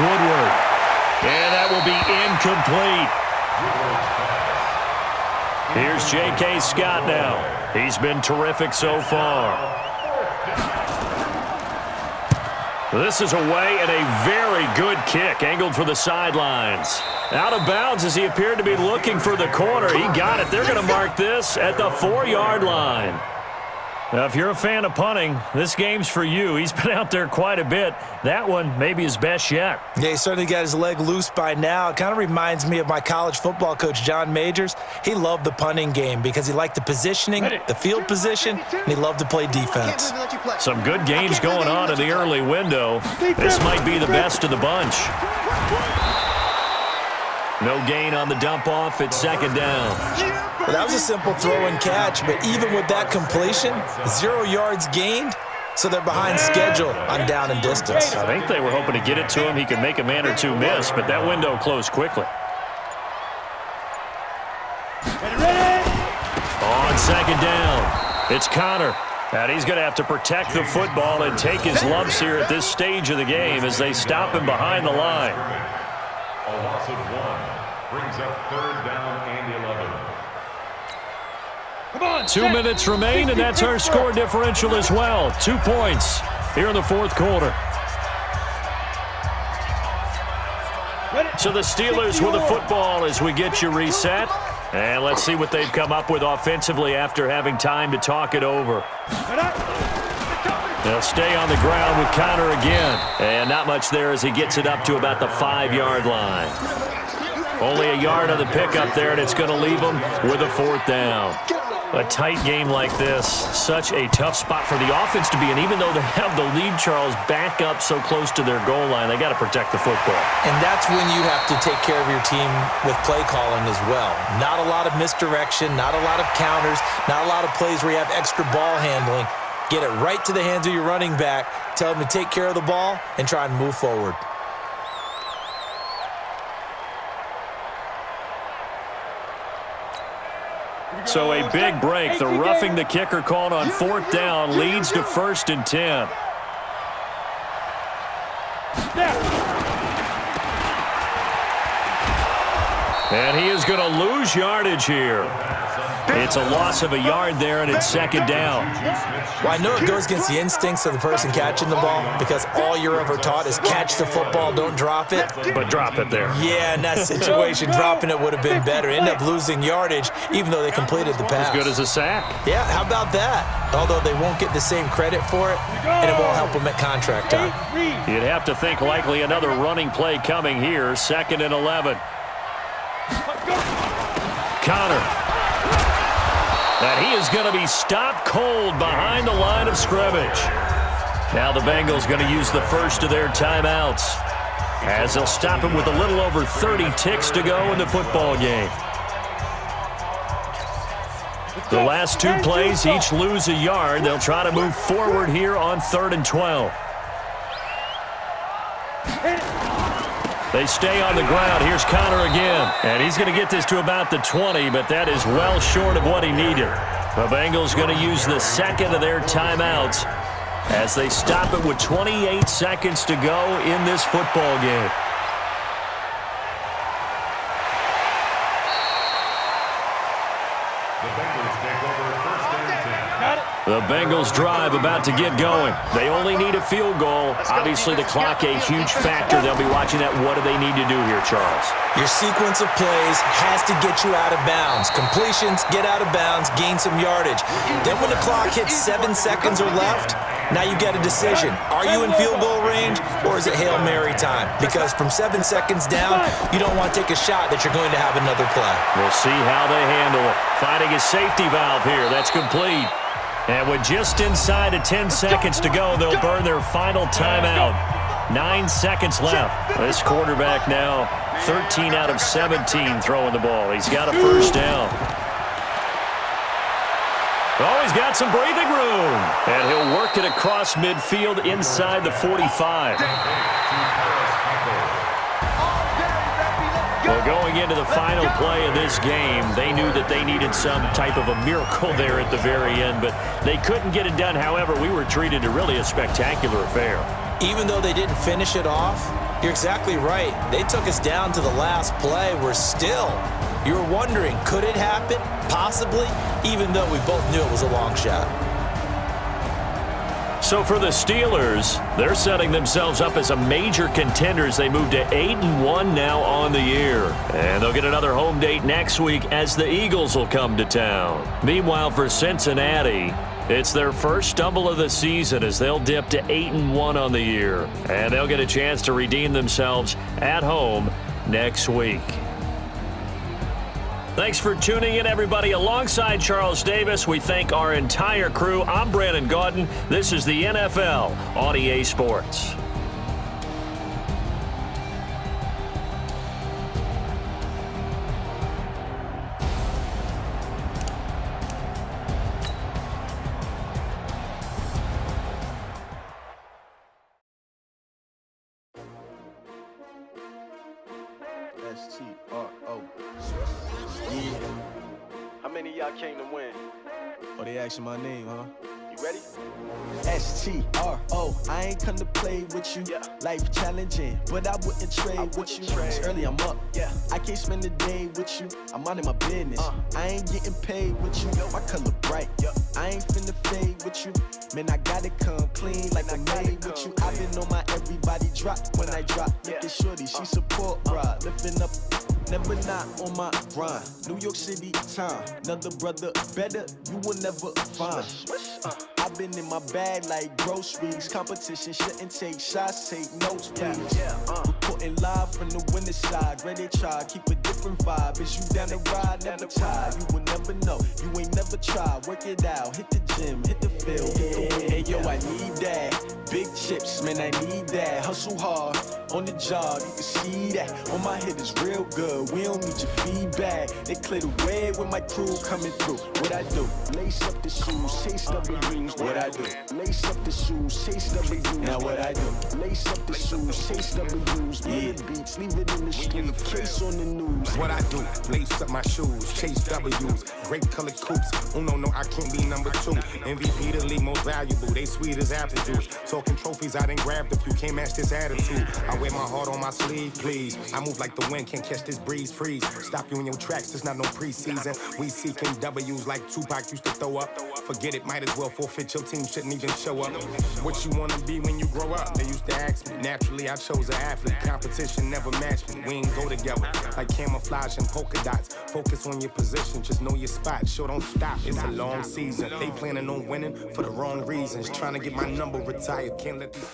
Woodward. And that will be incomplete. Here's J.K. Scott now. He's been terrific so far. This is away and a very good kick angled for the sidelines. Out of bounds as he appeared to be looking for the corner. He got it. They're going to mark this at the 4-yard line. Now, if you're a fan of punting, this game's for you. He's been out there quite a bit. That one may be his best yet. Yeah, he certainly got his leg loose by now. It kind of reminds me of my college football coach, John Majors. He loved the punting game because he liked the positioning, the field position, and he loved to play defense. Some good games going on in the early window. This might be the best of the bunch. No gain on the dump off. It's second down. Well, that was a simple throw and catch, but even with that completion, 0 yards gained, so they're behind schedule on down and distance. I think they were hoping to get it to him. He could make a man or two miss, but that window closed quickly. On second down, it's Connor. And he's going to have to protect the football and take his lumps here at this stage of the game as they stop him behind the line. A loss of 1 brings up third down and 11. 2 minutes remain, and that's our score differential as well. 2 points here in the fourth quarter. So the Steelers with the football as we get you reset. And let's see what they've come up with offensively after having time to talk it over. They'll stay on the ground with Connor again. And not much there as he gets it up to about the 5-yard line. Only a yard on the pickup there, and it's going to leave them with a fourth down. A tight game like this, such a tough spot for the offense to be in. Even though they have the lead, Charles, back up so close to their goal line, they got to protect the football. And that's when you have to take care of your team with play calling as well. Not a lot of misdirection, not a lot of counters, not a lot of plays where you have extra ball handling. Get it right to the hands of your running back, tell them to take care of the ball, and try and move forward. So a big break. The roughing the kicker called on fourth down leads to 1st and 10. And he is going to lose yardage here. It's a loss of a yard there, and it's second down. Well, I know it goes against the instincts of the person catching the ball because all you're ever taught is catch the football, don't drop it. But drop it there. Yeah, in that situation, dropping it would have been better. End up losing yardage, even though they completed the pass. As good as a sack. Yeah, how about that? Although they won't get the same credit for it, and it won't help them at contract time. You'd have to think likely another running play coming here. 2nd and 11. Connor. And he is going to be stopped cold behind the line of scrimmage. Now the Bengals going to use the first of their timeouts as they'll stop him with a little over 30 ticks to go in the football game. The last 2 plays each lose a yard. They'll try to move forward here on 3rd and 12. They stay on the ground. Here's Connor again. And he's going to get this to about the 20, but that is well short of what he needed. The Bengals going to use the second of their timeouts as they stop it with 28 seconds to go in this football game. The Bengals drive about to get going. They only need a field goal. Obviously, the clock a huge factor. They'll be watching that. What do they need to do here, Charles? Your sequence of plays has to get you out of bounds. Completions, get out of bounds, gain some yardage. Then when the clock hits 7 seconds or left, now you get a decision. Are you in field goal range, or is it Hail Mary time? Because from 7 seconds down, you don't want to take a shot that you're going to have another play. We'll see how they handle it. Finding a safety valve here. That's complete. And with just inside of 10 seconds to go, they'll burn their final timeout. 9 seconds left. This quarterback now 13 out of 17 throwing the ball. He's got a first down. Oh, he's got some breathing room. And he'll work it across midfield inside the 45. Well, going into the final play of this game, they knew that they needed some type of a miracle there at the very end, but they couldn't get it done. However, we were treated to really a spectacular affair. Even though they didn't finish it off, You're exactly right. They took us down to the last play. You were wondering, could it happen? Possibly, even though we both knew it was a long shot. So for the Steelers, they're setting themselves up as a major contender as they move to 8-1 now on the year. And they'll get another home date next week as the Eagles will come to town. Meanwhile, for Cincinnati, it's their first stumble of the season as they'll dip to 8-1 on the year. And they'll get a chance to redeem themselves at home next week. Thanks for tuning in, everybody. Alongside Charles Davis, we thank our entire crew. I'm Brandon Gaudin. This is the NFL on EA Sports. S-T-R-O. Yeah. How many of y'all came to win? Oh, they asking my name, huh? You ready? S-T-R-O. I ain't come to play with you. Yeah. Life challenging, but I wouldn't trade with you. It's early, I'm up. Yeah. I can't spend the day with you. I'm minding my business. I ain't getting paid with you. My color bright. I ain't finna fade with you. Man, I gotta come clean like I'm made with you. I've been on my everybody drop when I drop. Look at shorty, she support, bruh. Lifting up. Never not on my grind. New York City time. Another brother better, you will never find. I've been in my bag like groceries. Competition shouldn't take shots, take notes, please. Reporting live from the winning side. Ready to try, keep a different vibe. Is you down the ride, never tired. You will never know, you ain't never tried. Work it out, hit the gym, hit the field. Hey yo, I need that. Big chips, man, I need that. Hustle hard, on the job, you can see that. On my head is real good, we don't need your feedback. They clear the way with my crew coming through. What I do? Lace up the shoes, chase W's. What I do? Lace up the shoes, chase W's. Now what I do? Lace up the shoes, chase W's. Yeah, beats, leave it in the street, case on the news. What I do? Lace up my shoes, chase W's. Great colored coops. Oh no, I can't be number 2. MVP the league most valuable. They sweet as apple juice. Talking trophies, I done grabbed a few. Can't match this attitude. I wear my heart on my sleeve, please. I move like the wind, can't catch this breeze, freeze. Stop you in your tracks, there's not no preseason. We seeking W's like Tupac used to throw up. Forget it, might as well forfeit. Your team shouldn't even show up. What you wanna be when you grow up? They used to ask me. Naturally, I chose an athlete. Competition never matched me. We ain't go together like camouflage and polka dots. Focus on your position, just know your spot. Show don't stop, it's a long season. They planning on winning for the wrong reasons. Trying to get my number retired, can't let these...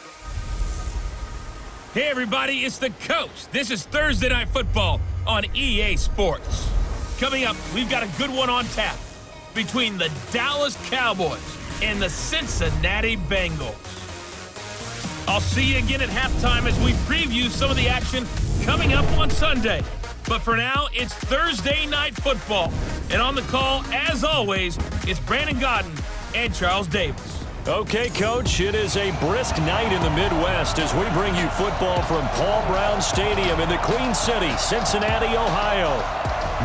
Hey everybody, it's the coach. This is Thursday Night Football on EA Sports. Coming up, we've got a good one on tap between the Dallas Cowboys and the Cincinnati Bengals. I'll see you again at halftime as we preview some of the action coming up on Sunday. But for now, it's Thursday Night Football. And on the call, as always, it's Brandon Gaudin and Charles Davis. Okay, Coach, it is a brisk night in the Midwest as we bring you football from Paul Brown Stadium in the Queen City, Cincinnati, Ohio.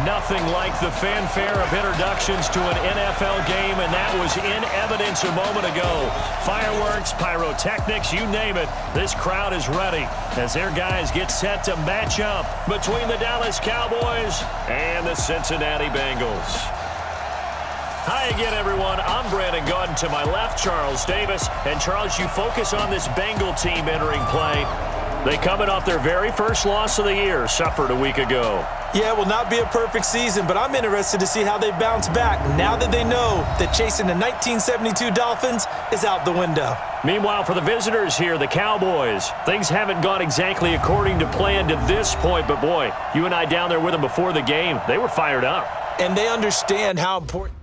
Nothing like the fanfare of introductions to an NFL game, and that was in evidence a moment ago. Fireworks, pyrotechnics, you name it, this crowd is ready as their guys get set to match up between the Dallas Cowboys and the Cincinnati Bengals. Hi again, everyone. I'm Brandon Gaudin. To my left, Charles Davis. And, Charles, you focus on this Bengal team entering play. They coming off their very first loss of the year, suffered a week ago. Yeah, it will not be a perfect season, but I'm interested to see how they bounce back now that they know that chasing the 1972 Dolphins is out the window. Meanwhile, for the visitors here, the Cowboys, things haven't gone exactly according to plan to this point, but boy, you and I down there with them before the game, they were fired up. And they understand how important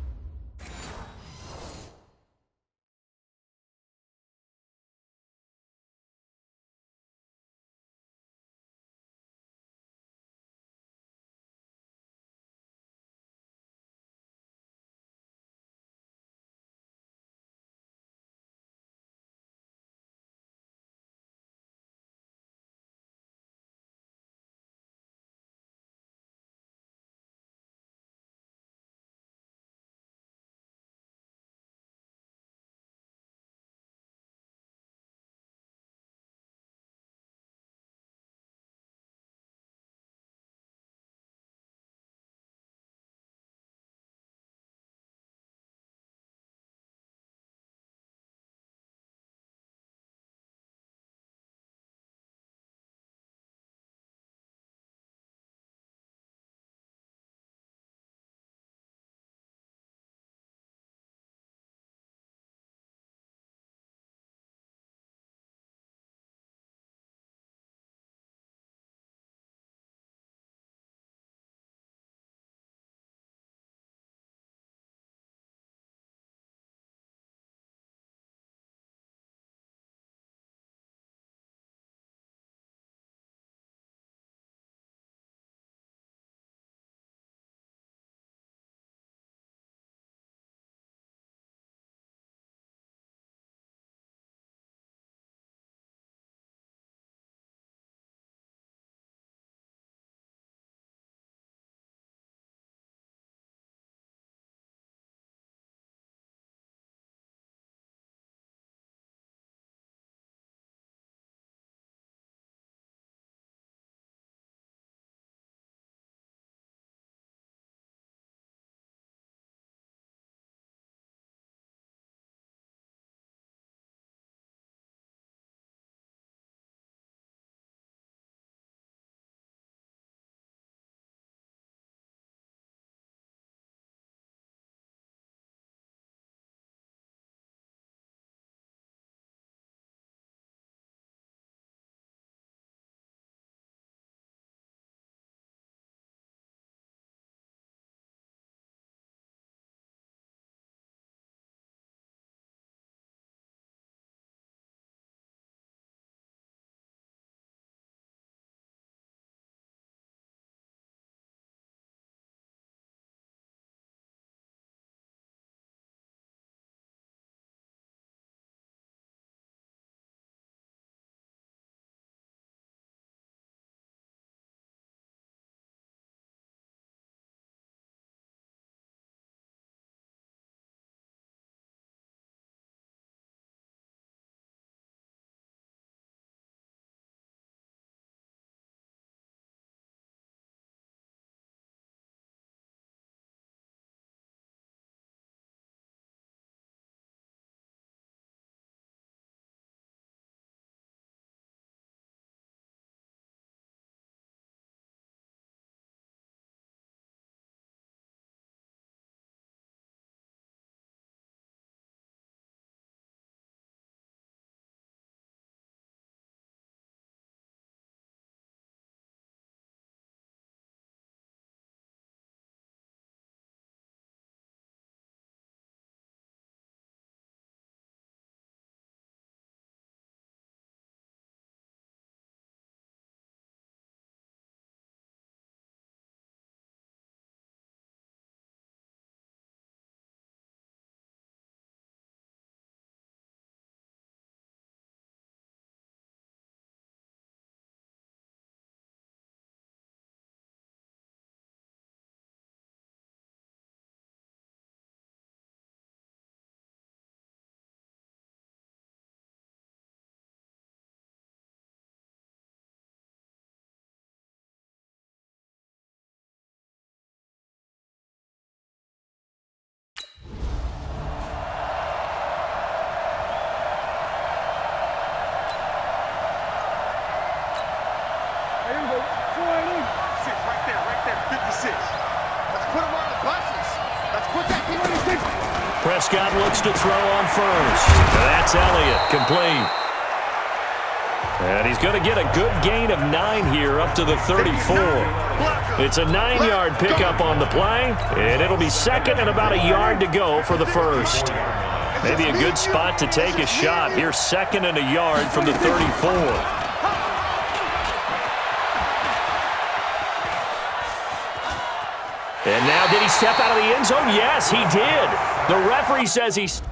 Prescott looks to throw on first. That's Elliott, complete. And he's going to get a good gain of 9 here up to the 34. It's a 9-yard pickup on the play, and it'll be second and about a yard to go for the first. Maybe a good spot to take a shot. Here's second and a yard from the 34. And now, did he step out of the end zone? Yes, he did. The referee says he's...